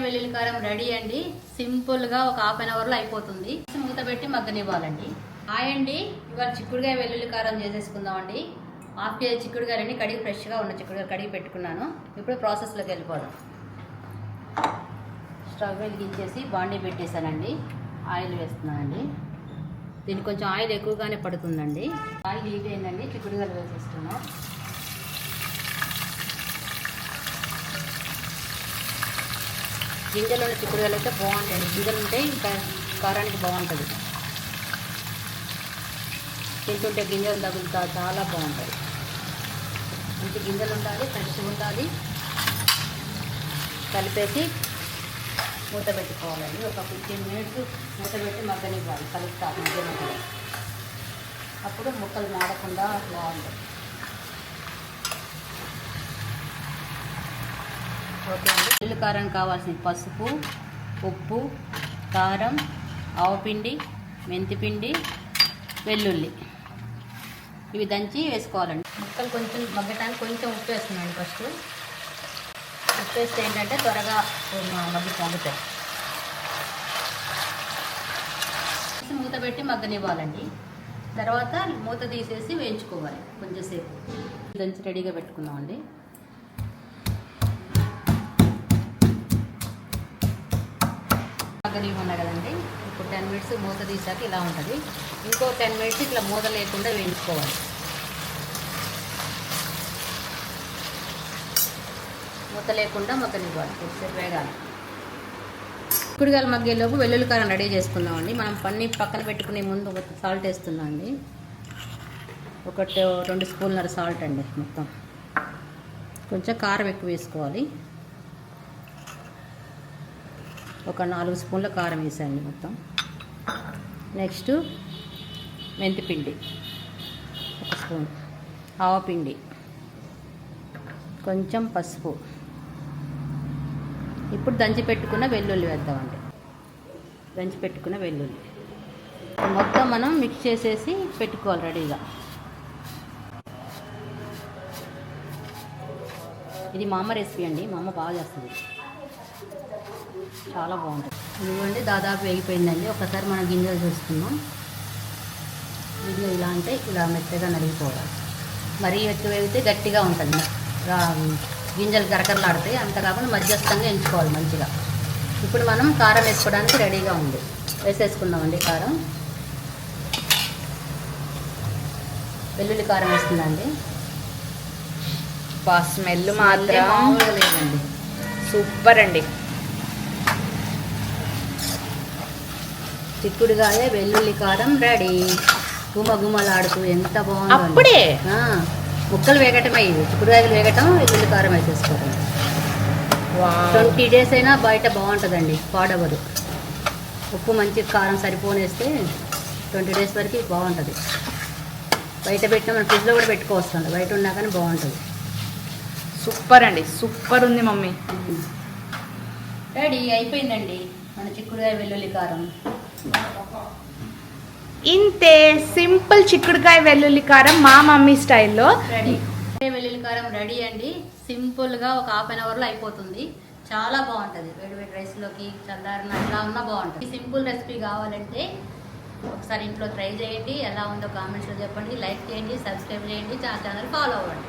వెల్లుల్లి కారం రెడీ అండి. సింపుల్ గా ఒక హాఫ్ అన్ అవర్ లో అయిపోతుంది. మూత పెట్టి మగ్గనివ్వాలండి. హాయ్ అండి, ఇవాళ చిక్కుడుకాయ వెల్లుల్లి కారం చేసేసుకుందామండి. హాఫ్ కేజీ చిక్కుడుకాయలని కడిగి ఫ్రెష్ గా ఉన్న చిక్కుడుకాయ కడిగి పెట్టుకున్నాను. ఇప్పుడు ప్రాసెస్ లోకి వెళ్ళిపోదాం. స్టవ్ వెలిగించేసి బాండీ పెట్టేశానండి. ఆయిల్ వేస్తున్నానండి. దీనికి కొంచెం ఆయిల్ ఎక్కువగానే పడుతుందండి. ఆయిల్ హీట్ అయిందండి. చిక్కుడుకాయలు వేసేస్తున్నాం. గింజలు ఉన్న చిక్కుడుకాయలు అయితే బాగుంటాయి. గింజలు ఉంటే ఇంకా కారానికి బాగుంటుంది. తింటుంటే గింజలు తగులుతా చాలా బాగుంటుంది. మంచి గింజలు ఉండాలి, ఫ్రెష్గా ఉండాలి. కలిపేసి మూత పెట్టుకోవాలండి. ఒక 15 మినిట్స్ మూత పెట్టి మగ్గనివ్వాలి. కలుపుతా మధ్య మధ్యలో. అప్పుడు ముక్కలు మాడకుండా బాగుంటుంది. ఓకే అండి. వెల్లుల్లి కారానికి కావాల్సిన పసుపు, ఉప్పు, కారం, ఆవపిండి, మెంతిపిండి, వెల్లుల్లి ఇవి దంచి వేసుకోవాలండి. ముక్కలు కొంచెం మగ్గటానికి కొంచెం ఉప్పు వేస్తున్నాండి. ఫస్ట్ ఉప్పు వేస్తే ఏంటంటే త్వరగా మగ్గుతాయి. మూత పెట్టి మగ్గనివ్వాలండి. తర్వాత మూత తీసేసి వేయించుకోవాలి కొంచెంసేపు. దంచి రెడీగా పెట్టుకున్నామండి. మగ్గనివి ఉన్నాయి కదండి. ఇప్పుడు 10 మినిట్స్ మూత తీసాక ఇలా ఉంటుంది. ఇంకో 10 మినిట్స్ ఇట్లా మూత లేకుండా వేయించుకోవాలి. మూత లేకుండా మగ్గనివ్వాలి. కొద్దిసేపు వేగాలి. చిక్కుడుకాయలు మగ్గేలోపు వెల్లుల్లి కారం రెడీ చేసుకుందామండి. మనం పక్కన పెట్టుకునే ముందు ఒక సాల్ట్ వేస్తున్నాం అండి. 2 స్పూన్ల సాల్ట్ అండి. మొత్తం కొంచెం కారం ఎక్కువ వేసుకోవాలి. ఒక 4 స్పూన్ల కారం వేసాండి మొత్తం. నెక్స్ట్ మెంతిపిండి 1 స్పూన్, ఆవపిండి, కొంచెం పసుపు. ఇప్పుడు దంచి పెట్టుకున్న వెల్లుల్లి వేద్దామండి. దంచి పెట్టుకున్న వెల్లుల్లి మొత్తం మనం మిక్స్ చేసేసి పెట్టుకోవాలి రెడీగా. ఇది మా అమ్మ రెసిపీ అండి. మా అమ్మ బాగా చేస్తుంది, చాలా బాగుంటుంది. ఇదిగోండి దాదాపు వేగిపోయిందండి. ఒకసారి మనం గింజలు చూసుకుందాం. గింజలు ఇలా అంటే ఇలా మెత్తగా నలిగిపోవాలి. మరీ ఎక్కువ వేగితే గట్టిగా ఉంటుంది. గింజలు కరకరలాడతాయి. అంత కాకుండా మధ్యస్థంగా ఎంచుకోవాలి మంచిగా. ఇప్పుడు మనం కారం వేసుకోవడానికి రెడీగా ఉంది. వేసేసుకుందామండి కారం. వెల్లుల్లి కారం వేస్తుందండి. స్మెల్ మాత్రం మామూలుగా లేదండి. సూపర్ అండి. చిక్కుడుకాయ వెల్లుల్లి కారం రెడీ. గుమగుమలాడుతూ ఎంత బాగుంది. అప్పుడే ముక్కలు వేగటమే. ఇది చిక్కుడుకాయలు వేగటం, వెల్లుల్లి కారం వేసేసుకోవడం. 20 డేస్ అయినా బయట బాగుంటుందండి, పాడవదు. ఉప్పు మంచి కారం సరిపోనేస్తే 20 డేస్ వరకు బాగుంటుంది. బయట పెట్టినా మనం ఫ్రిడ్జ్లో కూడా పెట్టుకోవచ్చు. బయట ఉన్నా కానీ బాగుంటుంది. సూపర్ అండి, సూపర్ ఉంది మమ్మీ. రెడీ అయిపోయిందండి మన చిక్కుడుకాయ వెల్లుల్లి కారం. ఇంతే సింపుల్ చిక్కుడుకాయ వెల్లుల్లి కారం మా మమ్మీ స్టైల్లో రెడీ. వెల్లుల్లి కారం రెడీ అండి. సింపుల్గా ఒక హాఫ్ అన్ అవర్లో అయిపోతుంది. చాలా బాగుంటుంది. వేడి వేడి రైస్లోకి, చల్లారిన ఇలా ఉన్నా బాగుంటుంది. ఈ సింపుల్ రెసిపీ కావాలంటే ఒకసారి ఇంట్లో ట్రై చేయండి. ఎలా ఉందో కామెంట్స్లో చెప్పండి. లైక్ చేయండి, సబ్స్క్రైబ్ చేయండి, ఛానల్ ఫాలో అవ్వండి.